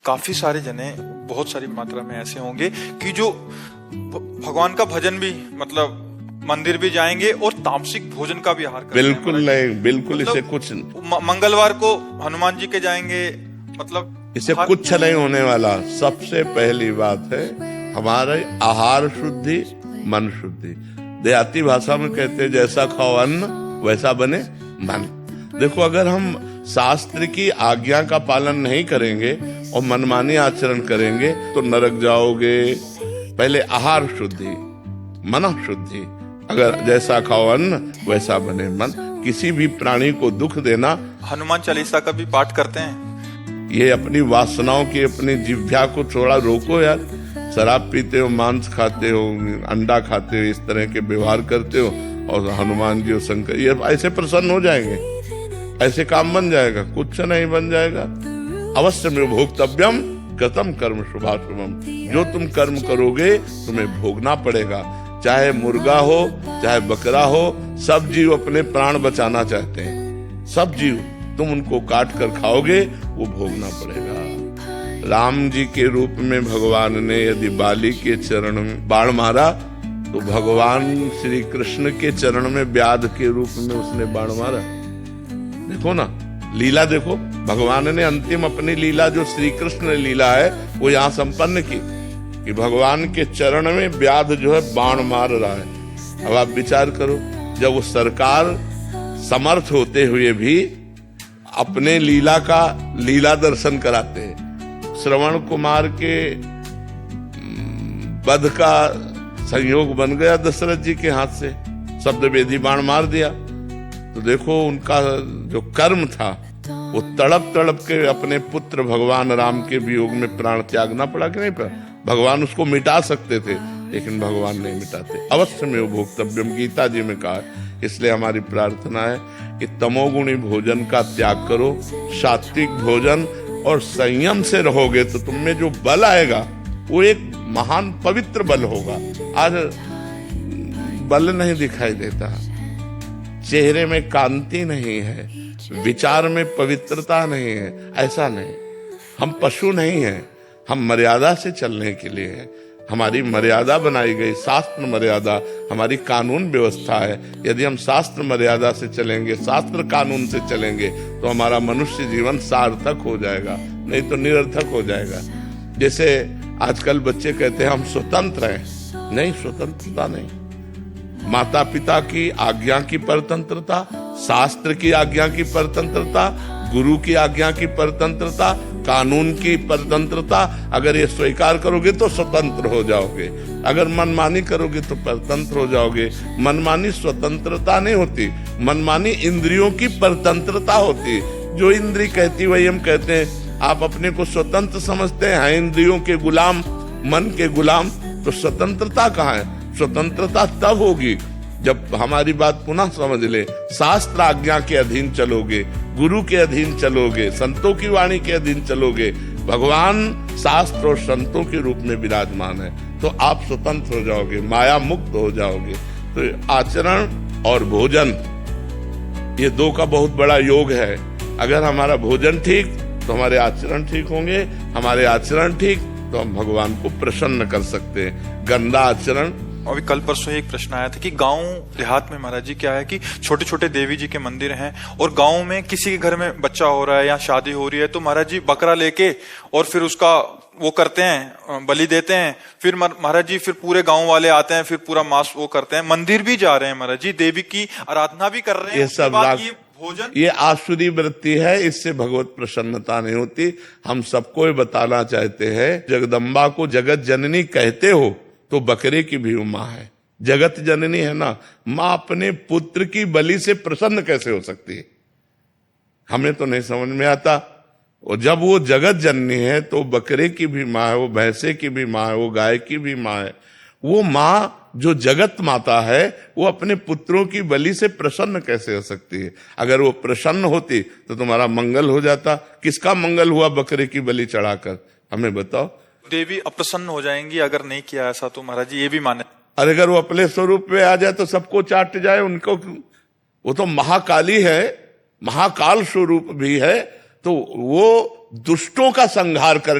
काफी सारे जने बहुत सारी मात्रा में ऐसे होंगे कि जो भगवान का भजन भी मतलब मंदिर भी जाएंगे और तामसिक भोजन का भी आहार करते हैं। बिल्कुल नहीं, बिल्कुल मतलब इसे कुछ मंगलवार को हनुमान जी के जाएंगे, मतलब इसे कुछ नहीं होने वाला। सबसे पहली बात है हमारे आहार शुद्धि, मन शुद्धि। देहाती भाषा में कहते हैं जैसा खाओ अन्न वैसा बने मन। देखो, अगर हम शास्त्र की आज्ञा का पालन नहीं करेंगे और मनमानी आचरण करेंगे तो नरक जाओगे। पहले आहार शुद्धि, मन शुद्धि। अगर जैसा खाओ अन्न वैसा बने मन। किसी भी प्राणी को दुख देना। हनुमान चालीसा का भी पाठ करते हैं। ये अपनी वासनाओं की, अपनी जिह्वा को थोड़ा रोको यार। शराब पीते हो, मांस खाते हो, अंडा खाते हो, इस तरह के व्यवहार करते हो और हनुमान जी और शंकर ये ऐसे प्रसन्न हो जाएंगे, ऐसे काम बन जाएगा? कुछ नहीं बन जाएगा। अवश्य में भोक्तव्यम कृतम कर्म शुभाशुभम। जो तुम कर्म करोगे तुम्हें भोगना पड़ेगा। चाहे मुर्गा हो, चाहे बकरा हो, सब जीव अपने प्राण बचाना चाहते हैं। सब जीव, तुम उनको काट कर खाओगे वो भोगना पड़ेगा। राम जी के रूप में भगवान ने यदि बाली के चरण में बाण मारा तो भगवान श्री कृष्ण के चरण में व्याध के रूप में उसने बाण मारा। देखो ना, लीला देखो। भगवान ने अंतिम अपनी लीला जो श्री कृष्ण ने लीला है वो यहाँ संपन्न की कि भगवान के चरण में व्याध जो है बाण मार रहा है। अब आप विचार करो, जब वो सरकार समर्थ होते हुए भी अपने लीला का लीला दर्शन कराते हैं। श्रवण कुमार के वध का संयोग बन गया दशरथ जी के हाथ से, शब्द वेदी बाण मार दिया। तो देखो उनका जो कर्म था वो तड़प तड़प के अपने पुत्र भगवान राम के वियोग में प्राण त्यागना पड़ा कि नहीं पड़ा? भगवान उसको मिटा सकते थे लेकिन भगवान नहीं मिटाते। अवश्य में वो भोक्तव्यम गीता जी में कहा। इसलिए हमारी प्रार्थना है कि तमोगुणी भोजन का त्याग करो, सात्विक भोजन और संयम से रहोगे तो तुम में जो बल आएगा वो एक महान पवित्र बल होगा। आज बल नहीं दिखाई देता, चेहरे में कांति नहीं है, विचार में पवित्रता नहीं है। ऐसा नहीं, हम पशु नहीं हैं, हम मर्यादा से चलने के लिए हैं। हमारी मर्यादा बनाई गई, शास्त्र मर्यादा हमारी कानून व्यवस्था है। यदि हम शास्त्र मर्यादा से चलेंगे, शास्त्र कानून से चलेंगे तो हमारा मनुष्य जीवन सार्थक हो जाएगा, नहीं तो निरर्थक हो जाएगा। जैसे आजकल बच्चे कहते हैं हम स्वतंत्र हैं। नहीं, स्वतंत्रता नहीं। माता पिता की आज्ञा की परतंत्रता, शास्त्र की आज्ञा की परतंत्रता, गुरु की आज्ञा की परतंत्रता, कानून की परतंत्रता, अगर ये स्वीकार करोगे तो स्वतंत्र हो जाओगे। अगर मनमानी करोगे तो परतंत्र हो जाओगे। मनमानी स्वतंत्रता नहीं होती, मनमानी इंद्रियों की परतंत्रता होती। जो इंद्री कहती वही हम कहते हैं। आप अपने को स्वतंत्र समझते हैं, इंद्रियों के गुलाम, मन के गुलाम, तो स्वतंत्रता कहाँ है? स्वतंत्रता तब होगी जब हमारी बात पुनः समझ ले, शास्त्र आज्ञा के अधीन चलोगे, गुरु के अधीन चलोगे, संतों की वाणी के अधीन चलोगे। भगवान शास्त्र और संतों के रूप में विराजमान है तो आप स्वतंत्र हो जाओगे, माया मुक्त हो जाओगे। तो आचरण और भोजन ये दो का बहुत बड़ा योग है। अगर हमारा भोजन ठीक तो हमारे आचरण ठीक होंगे, हमारे आचरण ठीक तो हम भगवान को प्रसन्न कर सकते हैं। गंदा आचरण। अभी कल परसों एक प्रश्न आया था कि गांव देहात में महाराज जी क्या है कि छोटे छोटे देवी जी के मंदिर हैं और गांव में किसी के घर में बच्चा हो रहा है या शादी हो रही है तो महाराज जी बकरा लेके और फिर उसका वो करते हैं, बलि देते हैं। फिर महाराज जी फिर पूरे गांव वाले आते हैं, फिर पूरा मांस वो करते हैं। मंदिर भी जा रहे हैं महाराज जी, देवी की आराधना भी कर रहे हैं। ये सब भोजन, ये आसुरी वृत्ति है, इससे भगवत प्रसन्नता नहीं होती। हम सबको बताना चाहते हैं, जगदम्बा को जगत जननी कहते हो तो बकरे की भी माँ है, जगत जननी है ना। माँ अपने पुत्र की बलि से प्रसन्न कैसे हो सकती है? हमें तो नहीं समझ में आता। और जब वो जगत जननी है तो बकरे की भी माँ है, वो भैंसे की भी माँ है, वो गाय की भी माँ है। वो माँ जो जगत माता है वो अपने पुत्रों की बलि से प्रसन्न कैसे हो सकती है? अगर वो प्रसन्न होती तो तुम्हारा मंगल हो जाता। किसका मंगल हुआ बकरे की बलि चढ़ाकर? हमें बताओ। देवी अप्रसन्न हो जाएंगी अगर नहीं किया ऐसा, तो महाराज जी ये भी माने। अरे अगर वो अपने स्वरूप में आ जाए तो सबको चाट जाए उनको। वो तो महाकाली है, महाकाल स्वरूप भी है, तो वो दुष्टों का संहार करने